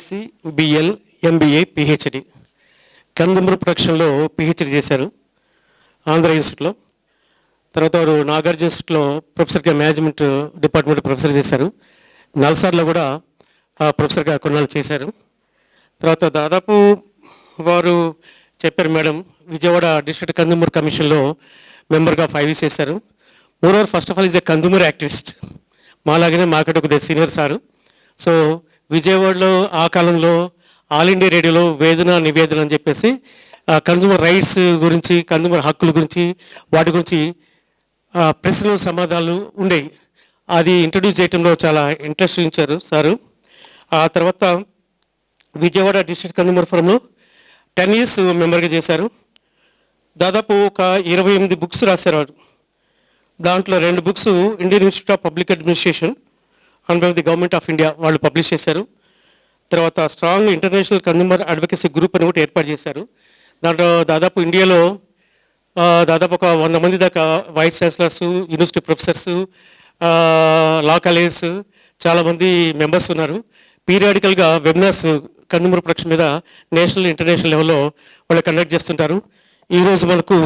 BSc, BL, MBA, PhD. Kandumuri ప్రొడక్షన్లో PhD చేశారు ఆంధ్ర ఇన్స్టిట్యూట్లో. తర్వాత వారు నాగార్జున ఇన్స్టిట్యూట్లో ప్రొఫెసర్గా మేనేజ్మెంట్ డిపార్ట్మెంట్ ప్రొఫెసర్ చేశారు. నల్సార్లో కూడా ప్రొఫెసర్గా కొన్నాళ్ళు చేశారు. తర్వాత దాదాపు వారు చెప్పారు మేడం, విజయవాడ డిస్ట్రిక్ట్ కందుమూరి కమిషన్లో మెంబర్గా 5 years చేశారు. Moreover first of all is a Kandumuri activist. మాలాగనే మాకంటే కొద్దిగా సీనియర్ సారు. సో విజయవాడలో ఆ కాలంలో ఆల్ ఇండియా రేడియోలో వేదన నివేదన అని చెప్పేసి కన్జ్యూమర్ రైట్స్ గురించి, కన్జ్యూమర్ హక్కుల గురించి, వాటి గురించి ప్రశ్నలు సమాధానాలు ఉండేవి. అది ఇంట్రడ్యూస్ చేయడంలో చాలా ఇంట్రెస్ట్ చూపించారు సారు. ఆ తర్వాత విజయవాడ డిస్ట్రిక్ట్ కన్జ్యూమర్ ఫోరంలో 10 years మెంబర్గా చేశారు. దాదాపు ఒక 28 books రాశారు వారు. దాంట్లో 2 books Indian institute of public administration under the government of India వాళ్ళు పబ్లిష్ చేశారు. తర్వాత strong international consumer advocacy group అని కూడా ఏర్పాటు చేశారు. దాంట్లో దాదాపు ఇండియాలో దాదాపు ఒక 100 మంది దాకా vice chancellors, university professors, law colleges చాలామంది మెంబర్స్ ఉన్నారు. పీరియాడికల్గా వెబినార్స్ కన్జ్యూమర్ ప్రొడక్షన్ మీద నేషనల్, ఇంటర్నేషనల్ లెవెల్లో వాళ్ళు కండక్ట్ చేస్తుంటారు. ఈరోజు మనకు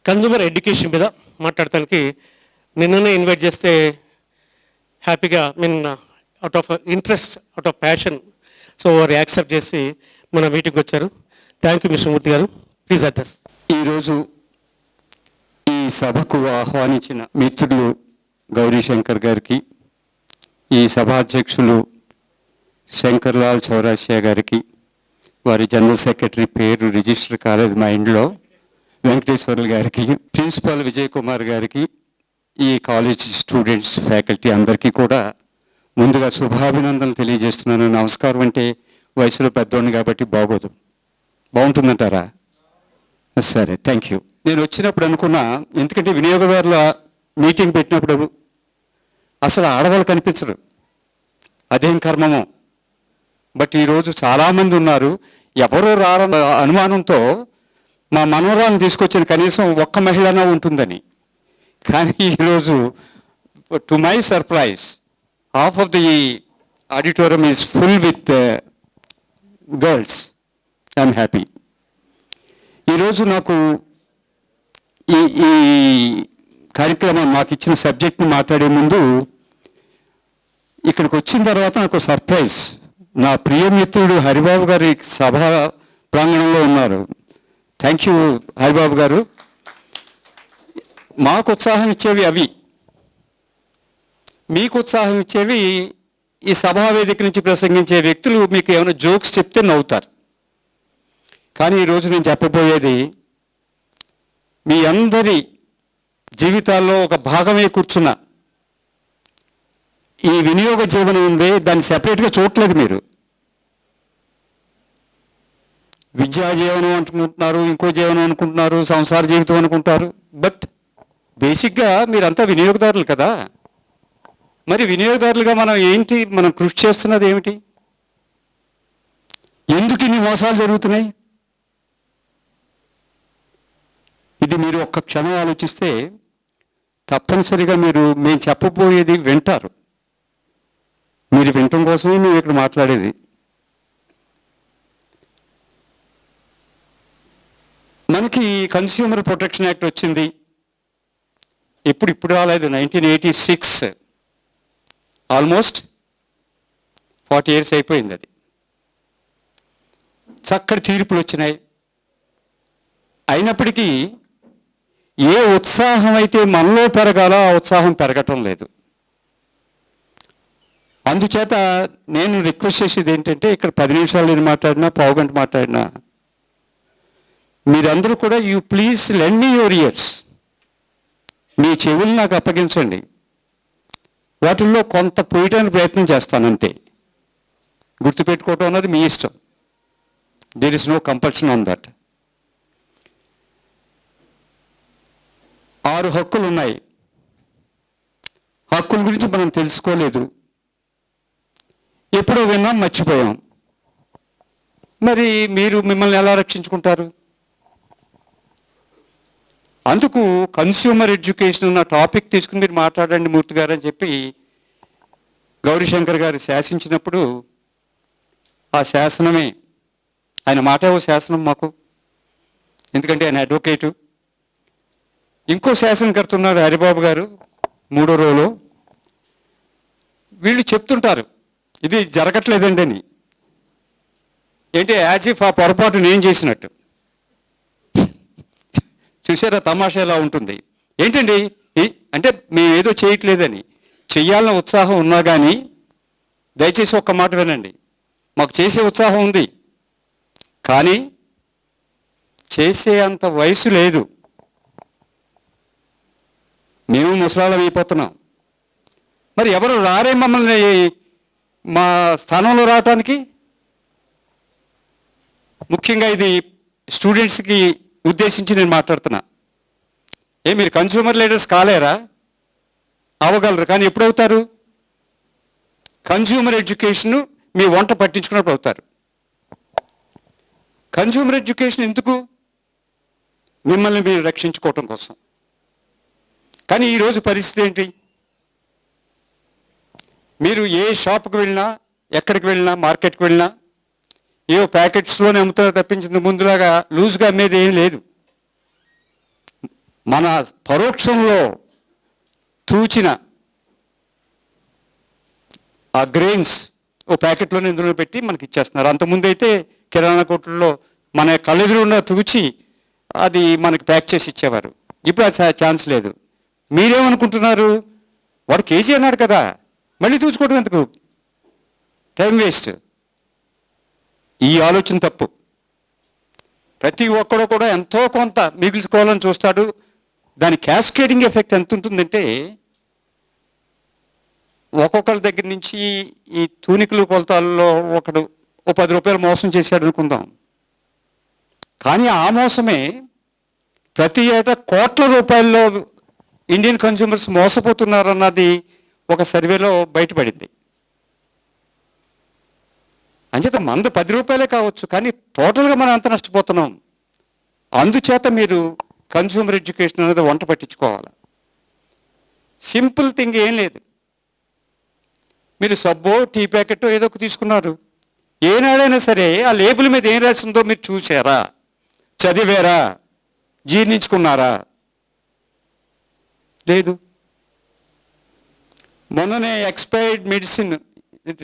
కన్జ్యూమర్ ఎడ్యుకేషన్ మీద మాట్లాడటానికి నిన్ననే ఇన్వైట్ చేస్తే హ్యాపీగా out of interest, out of passion, so వారు యాక్సెప్ట్ చేసి మన మీటింగ్కి వచ్చారు. థ్యాంక్ యూ మిస్టర్ మూర్తి గారు. Please address. ఈరోజు ఈ సభకు ఆహ్వానించిన మిత్రులు గౌరీ శంకర్ గారికి, ఈ సభాధ్యక్షులు శంకర్లాల్ చౌరాసియా గారికి, వారి జనరల్ సెక్రటరీ పేరు రిజిస్టర్ కాలేదు మా ఇంట్లో, వెంకటేశ్వర్లు గారికి, ప్రిన్సిపాల్ విజయ్ కుమార్ గారికి, ఈ కాలేజ్ స్టూడెంట్స్, ఫ్యాకల్టీ అందరికీ కూడా ముందుగా శుభాభినందనలు తెలియజేస్తున్నాను. నమస్కారం అంటే వయసులో పెద్దోడిని కాబట్టి బాగుంటుందంటారా? సరే, థ్యాంక్ యూ. నేను వచ్చినప్పుడు అనుకున్నా, ఎందుకంటే వినియోగదారుల మీటింగ్ పెట్టినప్పుడు అసలు ఆడవాళ్ళు కనిపించరు, అదేం కర్మమో. బట్ ఈరోజు చాలామంది ఉన్నారు. ఎవరో రారన్న అనుమానంతో మా మనవరాలను తీసుకొచ్చిన కనీసం ఒక్క మహిళనా ఉంటుందని. కానీ ఈరోజు to my surprise half of the auditorium is full with girls. I'm happy. ఈరోజు నాకు ఈ కార్యక్రమం మాకు ఇచ్చిన సబ్జెక్ట్ని మాట్లాడే ముందు ఇక్కడికి వచ్చిన తర్వాత నాకు సర్ప్రైజ్. నా ప్రియమిత్రుడు హరిబాబు గారి సభా ప్రాంగణంలో ఉన్నారు. థ్యాంక్ యూ హరిబాబు గారు. మాకు ఉత్సాహం ఇచ్చేవి అవి, మీకు ఉత్సాహం ఇచ్చేవి ఈ సభా వేదిక నుంచి ప్రసంగించే వ్యక్తులు. మీకు ఏమైనా జోక్స్ చెప్తే నవ్వుతారు. కానీ ఈరోజు నేను చెప్పబోయేది మీ అందరి జీవితాల్లో ఒక భాగమే కూర్చున్న ఈ వినియోగ జీవనం ఉందే, దాన్ని సెపరేట్గా చూడలేదు. మీరు విద్యా జీవనం అనుకుంటున్నారు, ఇంకో జీవనం అనుకుంటున్నారు, సంసార జీవితం అనుకుంటారు. బట్ బేసిక్గా మీరంతా వినియోగదారులు కదా. మరి వినియోగదారులుగా మనం కృషి చేస్తున్నది ఏమిటి? ఎందుకు ఇన్ని మోసాలు జరుగుతున్నాయి? ఇది మీరు ఒక్క క్షణం ఆలోచిస్తే తప్పనిసరిగా మేము చెప్పబోయేది వింటారు. మీరు వినటం కోసమే మేము ఇక్కడ మాట్లాడేది. మనకి కన్స్యూమర్ ప్రొటెక్షన్ యాక్ట్ వచ్చింది. ఇప్పుడు రాలేదు, 1986. ఆల్మోస్ట్ 40 years అయిపోయింది. అది చక్కటి తీర్పులు వచ్చినాయి. అయినప్పటికీ ఏ ఉత్సాహం అయితే మనలో పెరగాలో ఆ ఉత్సాహం పెరగటం లేదు. అందుచేత నేను రిక్వెస్ట్ చేసేది ఏంటంటే, ఇక్కడ 10 నిమిషాలు నేను మాట్లాడినా, పావుగంట మాట్లాడినా, మీరందరూ కూడా you please lend me your ears. మీ చెవులు నాకు అప్పగించండి. వాటిల్లో కొంత పోయటానికి ప్రయత్నం చేస్తానంతే. గుర్తుపెట్టుకోవటం అన్నది మీ ఇష్టం. There is no compulsion on that. 6 హక్కులు ఉన్నాయి. హక్కుల గురించి మనం తెలుసుకోలేదు, ఎప్పుడో విన్నాం, మర్చిపోయాం. మరి మిమ్మల్ని ఎలా రక్షించుకుంటారు? అందుకు కన్స్యూమర్ ఎడ్యుకేషన్ అన్న టాపిక్ తీసుకుని మీరు మాట్లాడండి మూర్తి గారు అని చెప్పి గౌరీశంకర్ గారు శాసించినప్పుడు ఆ శాసనమే, ఆయన మాట ఓ శాసనం మాకు, ఎందుకంటే ఆయన అడ్వకేటు. ఇంకో శాసనకర్త ఉన్నారు హరిబాబు గారు, 3వ రోలో. వీళ్ళు చెప్తుంటారు ఇది జరగట్లేదండి అని. ఏంటి యాజ్ ఇఫ్ ఆ పొరపాటు నేను చేసినట్టు. చూసారా తమాషా ఎలా ఉంటుంది. ఏంటండి అంటే మేము ఏదో చేయట్లేదని. చెయ్యాలన్న ఉత్సాహం ఉన్నా కానీ దయచేసి ఒక్క మాట వినండి, మాకు చేసే ఉత్సాహం ఉంది కానీ చేసే అంత వయసు లేదు. మేము ముసలాళ్ళం అయిపోతున్నాం. మరి ఎవరు రారే మమ్మల్ని మా స్థానంలో రావటానికి? ముఖ్యంగా ఇది స్టూడెంట్స్కి ఉద్దేశించి నేను మాట్లాడుతున్నా. మీరు కన్స్యూమర్ లీడర్స్ కాలేరా? అవ్వగలరు, కానీ ఎప్పుడు అవుతారు? కన్స్యూమర్ ఎడ్యుకేషన్ మీ వంట పట్టించుకున్నప్పుడు అవుతారు. కన్స్యూమర్ ఎడ్యుకేషన్ ఎందుకు? మిమ్మల్ని మీరు రక్షించుకోవటం కోసం. కానీ ఈరోజు పరిస్థితి ఏంటి? మీరు ఏ షాప్కి వెళ్ళినా, ఎక్కడికి వెళ్ళినా, మార్కెట్కి వెళ్ళినా ఏవో ప్యాకెట్స్లోనే అమ్ముతారో తప్పించింది ముందులాగా లూజ్గా అమ్మేది ఏం లేదు. మన పరోక్షంలో తూచిన ఆ గ్రెయిన్స్ ఓ ప్యాకెట్లోనే ఇందులో పెట్టి మనకి ఇచ్చేస్తున్నారు. అంతకుముందు అయితే కిరాణా కొట్టుల్లో మన కళ్ళెదురున్న తూచి అది మనకి ప్యాక్ చేసి ఇచ్చేవారు. ఇప్పుడు ఆ ఛాన్స్ లేదు. మీరేమనుకుంటున్నారు? వాడు కేజీ అన్నాడు కదా, మళ్ళీ తూచుకోవడం ఎందుకు? Time waste. ఈ ఆలోచన తప్పు. ప్రతి ఒక్కడో కూడా ఎంతో కొంత మిగుల్చుకోవాలని చూస్తాడు. దాని క్యాస్కేడింగ్ ఎఫెక్ట్ ఎంత ఉంటుందంటే, ఒక్కొక్కరి దగ్గర నుంచి ఈ తూనికలు కొలతాల్లో ఒకడు ఓ 10 రూపాయలు మోసం చేశాడు అనుకుందాం. కానీ ఆ మోసమే ప్రతి ఏటా కోట్ల రూపాయల్లో ఇండియన్ కన్స్యూమర్స్ మోసపోతున్నారన్నది ఒక సర్వేలో బయటపడింది. అంచేత మందు 10 రూపాయలే కావచ్చు, కానీ టోటల్గా మనం అంత నష్టపోతున్నాం. అందుచేత మీరు కన్స్యూమర్ ఎడ్యుకేషన్ అనేది వంట పట్టించుకోవాలి. సింపుల్ థింగ్ ఏం లేదు. మీరు సబ్బో టీ ప్యాకెట్ ఏదో ఒక తీసుకున్నారు, ఏనాడైనా సరే ఆ లేబుల్ మీద ఏం రాసిందో మీరు చూసారా? చదివారా? జీర్ణించుకున్నారా? లేదు. మొన్ననే ఎక్స్పైర్డ్ మెడిసిన్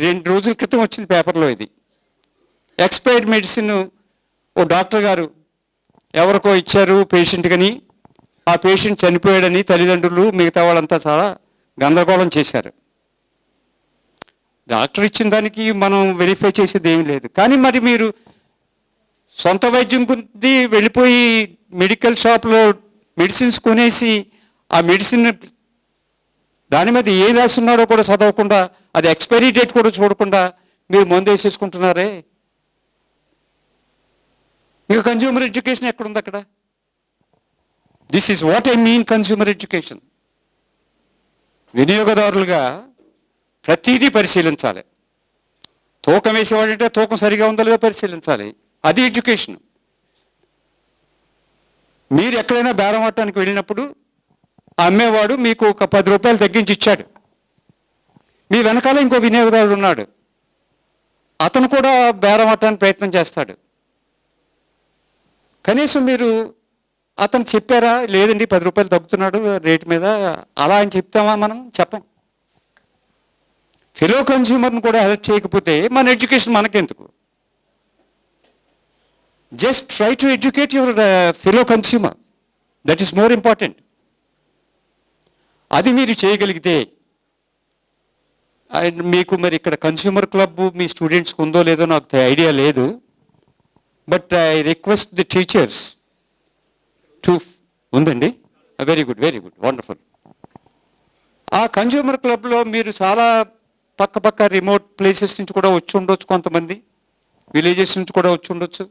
2 రోజుల క్రితం వచ్చింది పేపర్లో. ఇది ఎక్స్పైర్డ్ మెడిసిన్ ఓ డాక్టర్ గారు ఎవరికో ఇచ్చారు పేషెంట్కని, ఆ పేషెంట్ చనిపోయాడని తల్లిదండ్రులు మిగతా వాళ్ళంతా చాలా గందరగోళం చేశారు. డాక్టర్ ఇచ్చిన దానికి మనం వెరిఫై చేసేది ఏమీ లేదు. కానీ మరి మీరు సొంత వైద్యం కొద్ది వెళ్ళిపోయి మెడికల్ షాప్లో మెడిసిన్స్ కొనేసి ఆ మెడిసిన్ దాని మీద ఏం రాస్తున్నాడో కూడా చదవకుండా, అది ఎక్స్పైరీ డేట్ కూడా చూడకుండా మీరు మందు వేసేసుకుంటున్నారే. ఇంకా కన్స్యూమర్ ఎడ్యుకేషన్ ఎక్కడుంది అక్కడ? This is what I mean consumer education. వినియోగదారులుగా ప్రతిదీ పరిశీలించాలి. తూకం వేసేవాడంటే తూకం సరిగా ఉందో లేదో పరిశీలించాలి. అది ఎడ్యుకేషన్. మీరు ఎక్కడైనా బేరం ఆడటానికి వెళ్ళినప్పుడు అమ్మేవాడు మీకు ఒక 10 రూపాయలు తగ్గించి ఇచ్చాడు. మీ వెనకాల ఇంకో వినియోగదారుడు ఉన్నాడు, అతను కూడా బేరం ఆడటానికి ప్రయత్నం చేస్తాడు. కనీసం మీరు అతను చెప్పారా? లేదండి 10 రూపాయలు తగ్గుతున్నాడు రేటు మీద, అలా అని చెప్తామా? మనం చెప్పం. ఫెలో కన్స్యూమర్ని కూడా హెల్ప్ చేయకపోతే మన ఎడ్యుకేషన్ మనకెందుకు? Just try to educate your fellow consumer. That is more important. అది మీరు చేయగలిగితే, మీకు మరి ఇక్కడ కన్స్యూమర్ క్లబ్ మీ స్టూడెంట్స్కి ఉందో లేదో నాకు ఐడియా లేదు, but I request the teachers to ఉందండి. Very good, very good, wonderful. ఆ కన్స్యూమర్ క్లబ్లో మీరు చాలా పక్క రిమోట్ ప్లేసెస్ నుంచి కూడా వచ్చి ఉండొచ్చు, కొంతమంది విలేజెస్ నుంచి కూడా వచ్చి ఉండొచ్చు.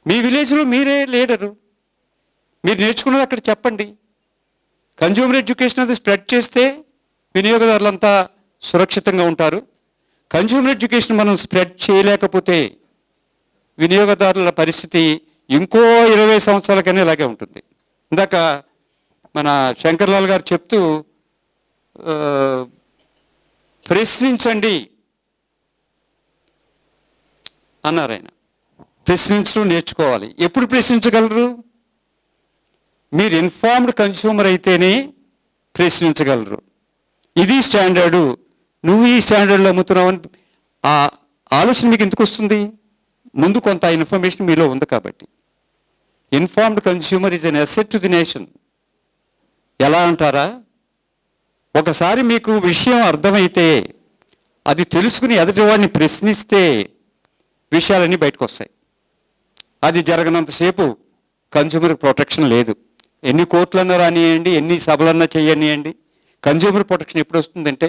మీ విలేజ్లో మీరే లీడరు, మీరు నేర్చుకున్నది అక్కడ చెప్పండి. కన్స్యూమర్ ఎడ్యుకేషన్ అది స్ప్రెడ్ చేస్తే వినియోగదారులంతా సురక్షితంగా ఉంటారు. కన్స్యూమర్ ఎడ్యుకేషన్ మనం స్ప్రెడ్ చేయలేకపోతే వినియోగదారుల పరిస్థితి ఇంకో 20 సంవత్సరాలకైనా ఇలాగే ఉంటుంది. ఇందాక మన శంకర్లాల్ గారు చెప్తూ ప్రశ్నించండి, అన్నారు ఆయన. ప్రశ్నించడం నేర్చుకోవాలి. ఎప్పుడు ప్రశ్నించగలరు? మీరు ఇన్ఫార్మ్డ్ కన్స్యూమర్ అయితేనే ప్రశ్నించగలరు. ఇది స్టాండర్డు, నువ్వు ఈ స్టాండర్డ్లో అమ్ముతున్నావు అని ఆ ఆలోచన మీకు ఎందుకు వస్తుంది? ముందు కొంత ఇన్ఫర్మేషన్ మీలో ఉంది కాబట్టి. Informed consumer is an asset to the nation. ఎలా అంటారా? ఒకసారి మీకు విషయం అర్థమైతే, అది తెలుసుకుని ఎదుటివాడిని ప్రశ్నిస్తే విషయాలన్నీ బయటకు వస్తాయి. అది జరగనంతసేపు కన్స్యూమర్ ప్రొటెక్షన్ లేదు. ఎన్ని కోర్టులన్నా రానియండి, ఎన్ని సభలన్నా చేయనియండి, కన్స్యూమర్ ప్రొటెక్షన్ ఎప్పుడు వస్తుందంటే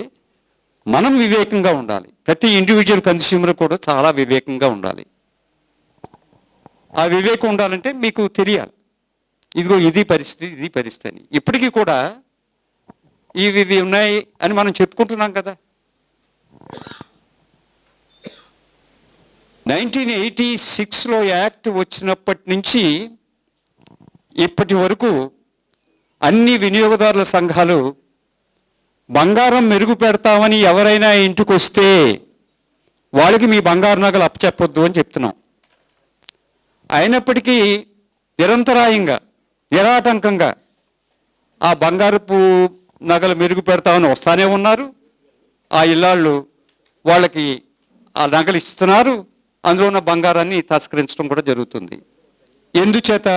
మనం వివేకంగా ఉండాలి. ప్రతి ఇండివిజువల్ కన్స్యూమర్ కూడా చాలా వివేకంగా ఉండాలి. ఆ వివేకం ఉండాలంటే మీకు తెలియాలి, ఇదిగో ఇది పరిస్థితి, ఇది పరిస్థితి అని. ఇప్పటికీ కూడా ఇవి ఉన్నాయి అని మనం చెప్పుకుంటున్నాం కదా. 1986లో యాక్ట్ వచ్చినప్పటి నుంచి ఇప్పటి వరకు అన్ని వినియోగదారుల సంఘాలు బంగారం మెరుగు పెడతామని ఎవరైనా ఇంటికి వస్తే వాళ్ళకి మీ బంగారు నగలు అప్పచెప్పొద్దు అని చెప్తున్నాం. అయినప్పటికీ నిరంతరాయంగా నిరాటంకంగా ఆ బంగారపు నగలు మెరుగు పెడతామని వస్తానే ఉన్నారు. ఆ ఇల్లాళ్ళు వాళ్ళకి ఆ నగలు ఇస్తున్నారు, అందులో ఉన్న బంగారాన్ని తస్కరించడం కూడా జరుగుతుంది. ఎందుచేత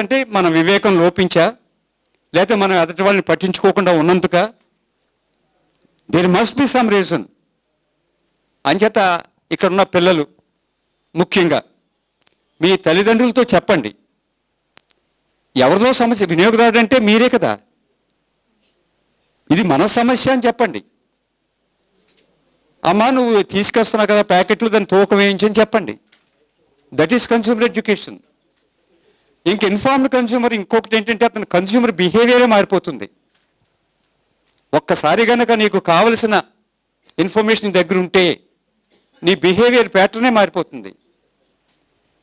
అంటే మన వివేకం లోపించా, లేకపోతే మనం ఎదుటి వాళ్ళని పట్టించుకోకుండా ఉన్నందుక? There must be some reason. అంచేత ఇక్కడున్న పిల్లలు ముఖ్యంగా మీ తల్లిదండ్రులతో చెప్పండి. ఎవరిదో సమస్య, వినియోగదారుడు అంటే మీరే కదా, ఇది మన సమస్య అని చెప్పండి. అమ్మా నువ్వు తీసుకొస్తున్నావు కదా ప్యాకెట్లు, దాన్ని తూకం వేయించని చెప్పండి. That is consumer education. ఇంక ఇన్ఫార్మ్డ్ కన్స్యూమర్ ఇంకొకటి ఏంటంటే అతని కన్స్యూమర్ బిహేవియరే మారిపోతుంది. ఒక్కసారి కనుక నీకు కావలసిన ఇన్ఫర్మేషన్ దగ్గర ఉంటే నీ బిహేవియర్ ప్యాటర్నే మారిపోతుంది.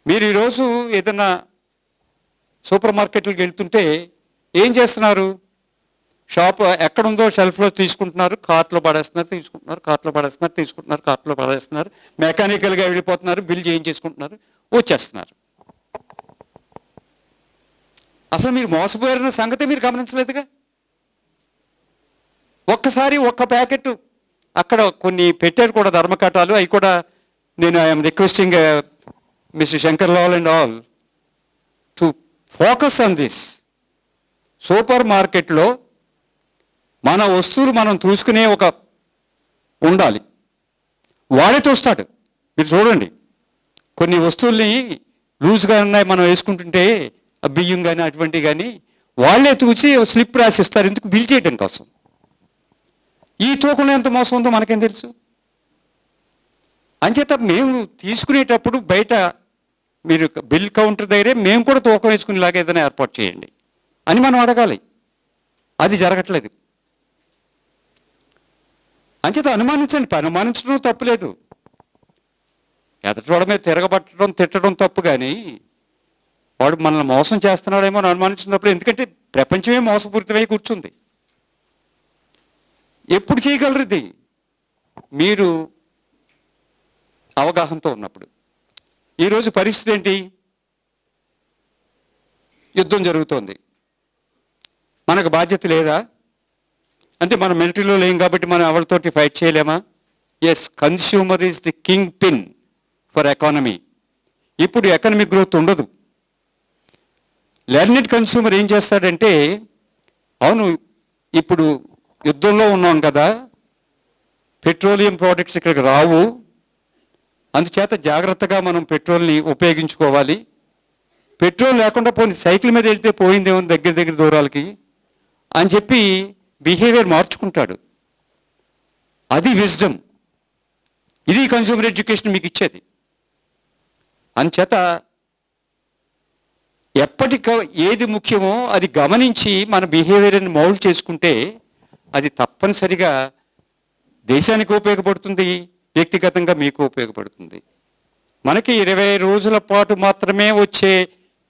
మీరు ఈరోజు ఏదైనా సూపర్ మార్కెట్లకు వెళ్తుంటే ఏం చేస్తున్నారు? షాప్ ఎక్కడుందో షెల్ఫ్లో తీసుకుంటున్నారు, కార్ట్లో పడేస్తున్నారు, కార్ట్లో పడేస్తున్నారు, మెకానికల్గా వెళ్ళిపోతున్నారు, బిల్ చేయించేసుకుంటున్నారు, వచ్చేస్తున్నారు. అసలు మీరు మోసపోయారన్న సంగతి మీరు గమనించలేదుగా. ఒక్కసారి ఒక్క ప్యాకెట్ అక్కడ కొన్ని పెట్టారు కూడా ధర్మకటాలు, అవి కూడా నేను I'm requesting mister Shankar Lal and all to focus on this. Super మార్కెట్లో మన వస్తువులు మనం చూసుకునే ఒక ఉండాలి. వాడే చూస్తాడు. మీరు చూడండి, కొన్ని వస్తువుల్ని లూజ్గా ఉన్నాయి మనం వేసుకుంటుంటే, బియ్యం కానీ అటువంటివి కానీ వాళ్ళే చూసి స్లిప్ రాసిస్తారు. ఎందుకు? బిల్ చేయడం కోసం. ఈ తూకంలో ఎంత మోసం ఉందో మనకేం తెలుసు? అంచేత మేము తీసుకునేటప్పుడు బయట మీరు బిల్ కౌంటర్ దగ్గరే మేము కూడా తూకం వేసుకునేలాగా ఏదైనా ఏర్పాటు చేయండి అని మనం అడగాలి. అది జరగట్లేదు. అంచేత అనుమానించండి, అనుమానించడం తప్పులేదు. ఎదటి మీద తిరగబట్టడం తిట్టడం తప్పు, కానీ వాడు మనల్ని మోసం చేస్తున్నాడేమో అని అనుమానించినప్పుడు, ఎందుకంటే ప్రపంచమే మోసపూరితమై కూర్చుంది. ఎప్పుడు చేయగలరు ఇది? మీరు అవగాహనతో ఉన్నప్పుడు. ఈరోజు పరిస్థితి ఏంటి? యుద్ధం జరుగుతోంది. మనకు బాధ్యత లేదా? అంటే మనం మిలిటరీలో లేం కాబట్టి మనం ఎవరితోటి ఫైట్ చేయలేమా? Yes, consumer is the king pin for economy. ఇప్పుడు ఎకనమిక్ గ్రోత్ ఉండదు. లెర్నెడ్ కన్స్యూమర్ ఏం చేస్తాడంటే, అవును ఇప్పుడు యుద్ధంలో ఉన్నాం కదా, పెట్రోలియం ప్రోడక్ట్స్ ఇక్కడికి రావు, అందుచేత జాగ్రత్తగా మనం పెట్రోల్ని ఉపయోగించుకోవాలి. పెట్రోల్ లేకుండా పోయి సైకిల్ మీద వెళ్తే పోయిందేమో దగ్గర దూరాలకి అని చెప్పి బిహేవియర్ మార్చుకుంటాడు. అది విజ్డమ్. ఇది కన్స్యూమర్ ఎడ్యుకేషన్ మీకు ఇచ్చేది. అందుచేత ఎప్పటికో ఏది ముఖ్యమో అది గమనించి మన బిహేవియర్ని మౌల్డ్ చేసుకుంటే అది తప్పనిసరిగా దేశానికి ఉపయోగపడుతుంది, వ్యక్తిగతంగా మీకు ఉపయోగపడుతుంది. మనకి 20 రోజుల పాటు మాత్రమే వచ్చే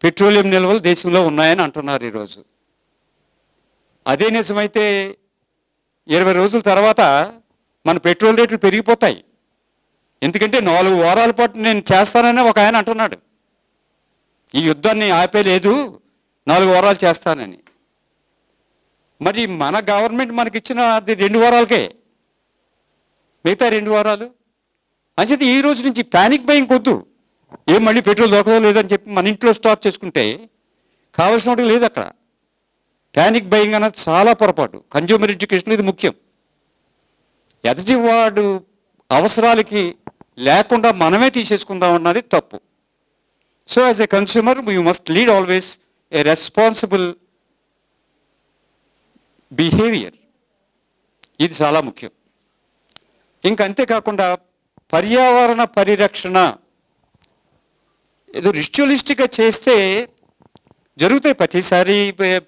పెట్రోలియం నిల్వలు దేశంలో ఉన్నాయని అంటున్నారు ఈరోజు. అదే నిజమైతే 20 రోజుల తర్వాత మన పెట్రోల్ రేట్లు పెరిగిపోతాయి. ఎందుకంటే 4 వారాల పాటు నేను చేస్తానని ఒక ఆయన అంటున్నాడు. ఈ యుద్ధాన్ని ఆపేలేదు, 4 వారాలు చేస్తానని. మరి మన గవర్నమెంట్ మనకిచ్చిన అది 2 వారాలకే, మిగతా 2 వారాలు. అంచేత ఈ రోజు నుంచి ప్యానిక్ బయింగ్ వద్దు. ఏం మళ్ళీ పెట్రోల్ దొరకదో లేదని చెప్పి మన ఇంట్లో స్టాక్ చేసుకుంటే కావాల్సిన లేదు అక్కడ. ప్యానిక్ బయింగ్ అన్నది చాలా పొరపాటు. కన్జ్యూమర్ ఎడ్యుకేషన్ ఇది ముఖ్యం. ఎదుటి వాడు అవసరాలకి లేకుండా మనమే తీసేసుకుందాం అన్నది తప్పు. So as a consumer you must lead always a responsible behaviour. ఇది చాలా ముఖ్యం. ఇంక అంతేకాకుండా పర్యావరణ పరిరక్షణ ఏదో రిచువలిస్టిక్గా చేస్తే జరుగుతాయి. ప్రతిసారి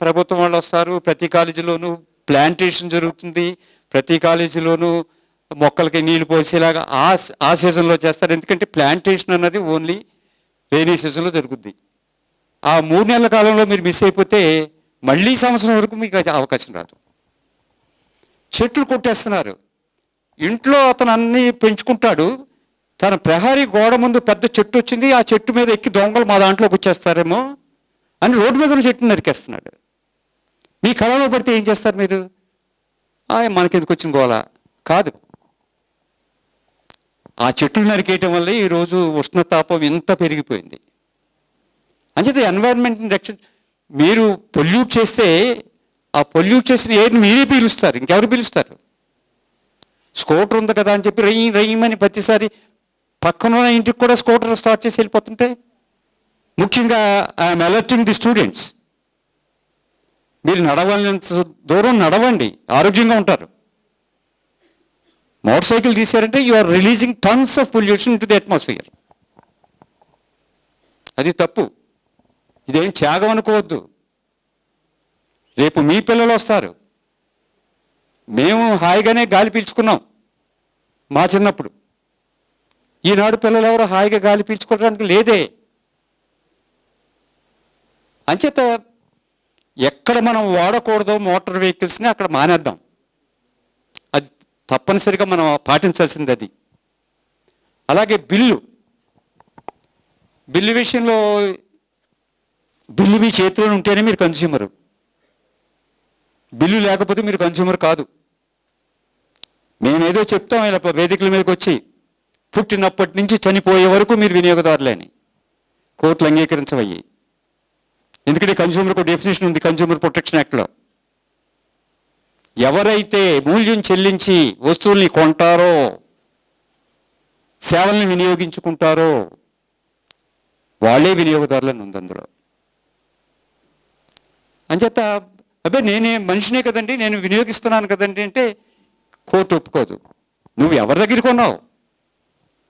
ప్రభుత్వం వాళ్ళు వస్తారు, ప్రతి కాలేజీలోనూ ప్లాంటేషన్ జరుగుతుంది, ప్రతి కాలేజీలోనూ మొక్కలకి నీళ్లు పోసేలాగా ఆ సీజన్లో చేస్తారు. ఎందుకంటే ప్లాంటేషన్ అన్నది ఓన్లీ రైనీ సీజన్లో జరుగుద్ది. ఆ 3 నెలల కాలంలో మీరు మిస్ అయిపోతే మళ్ళీ సంవత్సరం వరకు మీకు అవకాశం రాదు. చెట్లు కొట్టేస్తున్నారు. ఇంట్లో అతను అన్నీ పెంచుకుంటాడు, తన ప్రహరీ గోడ ముందు పెద్ద చెట్టు వచ్చింది, ఆ చెట్టు మీద ఎక్కి దొంగలు మా దాంట్లోకి వచ్చేస్తారేమో అని రోడ్డు మీద ఉన్న చెట్టును నరికేస్తున్నాడు. మీ కళలో పడితే ఏం చేస్తారు మీరు? మనకెందుకు వచ్చిన గోల కాదు. ఆ చెట్లు నరికేయటం వల్ల ఈరోజు ఉష్ణతాపం ఎంత పెరిగిపోయింది. అంచేత ఎన్వైరన్మెంట్ని మీరు పొల్యూట్ చేస్తే ఆ పొల్యూట్ చేసిన ఎయిర్ని మీరే పీలుస్తారు, ఇంకెవరు పీలుస్తారు? స్కూటర్ ఉంది కదా అని చెప్పి రయ్యమని ప్రతిసారి పక్కన ఇంటికి కూడా స్కూటర్ స్టార్ట్ చేసి వెళ్ళిపోతుంటే, ముఖ్యంగా ఐఎమ్ అలర్టింగ్ ది స్టూడెంట్స్, మీరు నడవాలంత దూరం నడవండి, ఆరోగ్యంగా ఉంటారు. మోటార్ సైకిల్ తీశారంటే you are releasing tons of pollution in to the atmosphere. అది తప్పు. ఇదేం త్యాగం అనుకోవద్దు. రేపు మీ పిల్లలు వస్తారు. మేము హాయిగానే గాలి పీల్చుకున్నాం మా చిన్నప్పుడు. ఈనాడు పిల్లలు ఎవరు హాయిగా గాలి పీల్చుకోవడానికి లేదే. అంచేత ఎక్కడ మనం వాడకూడదో మోటార్ వెహికల్స్ని అక్కడ మానేద్దాం. అది తప్పనిసరిగా మనం పాటించాల్సింది అది. అలాగే బిల్లు విషయంలో బిల్లు మీ చేతిలో ఉంటేనే మీరు కన్స్యూమరు. బిల్లు లేకపోతే మీరు కన్స్యూమర్ కాదు. మేమేదో చెప్తాం ఇలా వేదికల మీదకి వచ్చి, పుట్టినప్పటి నుంచి చనిపోయే వరకు మీరు వినియోగదారులే అని. కోర్టులు అంగీకరించవయ్యి. ఎందుకంటే కన్స్యూమర్కు డెఫినేషన్ ఉంది కన్స్యూమర్ ప్రొటెక్షన్ యాక్ట్లో. ఎవరైతే మూల్యం చెల్లించి వస్తువుల్ని కొంటారో, సేవల్ని వినియోగించుకుంటారో వాళ్ళే వినియోగదారులని ఉంది అందులో. అంచేత నేనే మనిషినే కదండి, నేను వినియోగిస్తున్నాను కదండి అంటే కోర్టు ఒప్పుకోదు. నువ్వు ఎవరి దగ్గర కొన్నావు?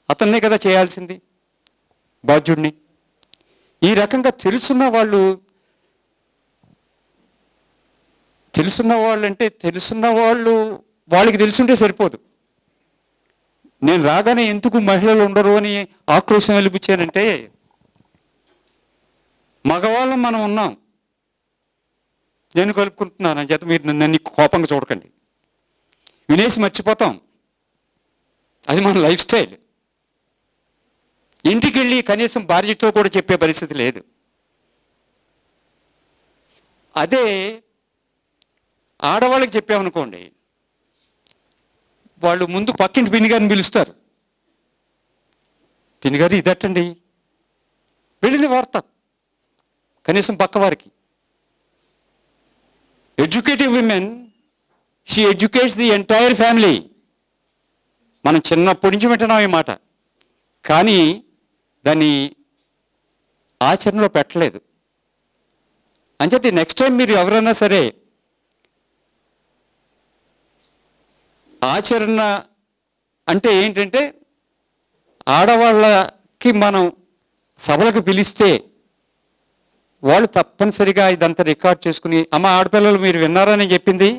అతన్నే కదా చేయాల్సింది, బాధ్యుడిని. ఈ రకంగా తెలుసున్న వాళ్ళు అంటే తెలుసున్న వాళ్ళకి తెలుసుంటే సరిపోదు. నేను రాగానే ఎందుకు మహిళలు ఉండరు అని ఆక్రోశం వెలిపించానంటే, మగవాళ్ళం మనం ఉన్నాం, నేను కలుపుకుంటున్నాను అని చేత మీరు నన్ను కోపంగా చూడకండి. వినేసి మర్చిపోతాం, అది మన లైఫ్ స్టైల్. ఇంటికి వెళ్ళి కనీసం భార్యతో కూడా చెప్పే పరిస్థితి లేదు. అదే ఆడవాళ్ళకి చెప్పామనుకోండి, వాళ్ళు ముందు పక్కింటి పిన్నిగారిని పిలుస్తారు. పిన్నిగారు ఇదట్టండి, వెళ్ళింది వార్త కనీసం పక్కవారికి. Educative women, she educates the entire family. మనం చిన్నప్పటి నుంచి వింటున్నాం ఈ మాట, కానీ దాన్ని ఆచరణలో పెట్టలేదు. అంచేత నెక్స్ట్ టైం మీరు ఎవరైనా సరే ఆచరణ అంటే ఏంటంటే, ఆడవాళ్ళకి మనం సభలకు పిలిస్తే వాళ్ళు తప్పనిసరిగా ఇదంతా రికార్డ్ చేసుకుని, అమ్మ ఆడపిల్లలు మీరు విన్నారని చెప్పింది,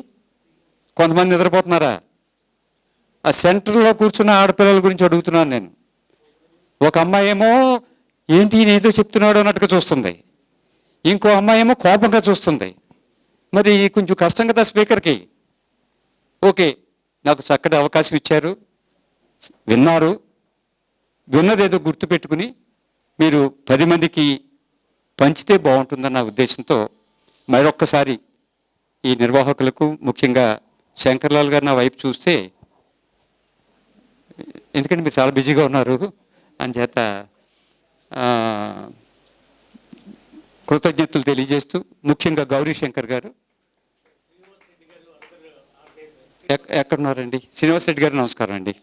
కొంతమంది నిద్రపోతున్నారా? ఆ సెంటర్లో కూర్చున్న ఆడపిల్లల గురించి అడుగుతున్నాను నేను. ఒక అమ్మాయి ఏమో ఏంటి నేదో చెప్తున్నాడు అన్నట్టుగా చూస్తుంది, ఇంకో అమ్మాయి ఏమో కోపంగా చూస్తుంది. మరి కొంచెం కష్టం కదా స్పీకర్కి. ఓకే, నాకు చక్కటి అవకాశం ఇచ్చారు, విన్నారు, విన్నదేదో గుర్తుపెట్టుకుని మీరు 10 మందికి పంచితే బాగుంటుందన్న ఉద్దేశంతో మరొక్కసారి ఈ నిర్వాహకులకు, ముఖ్యంగా శంకర్లాల్ గారు నా వైపు చూస్తే, ఎందుకంటే మీరు చాలా బిజీగా ఉన్నారు అంచేత కృతజ్ఞతలు తెలియజేస్తూ, ముఖ్యంగా గౌరీ శంకర్ గారు ఎక్కడున్నారండి? శ్రీనివాస్ రెడ్డి గారు నమస్కారం అండి.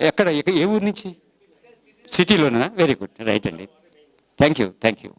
ఎక్కడ, ఏ ఊరు నుంచి? సిటీలోనా? వెరీ గుడ్, రైట్ అండి. Thank you.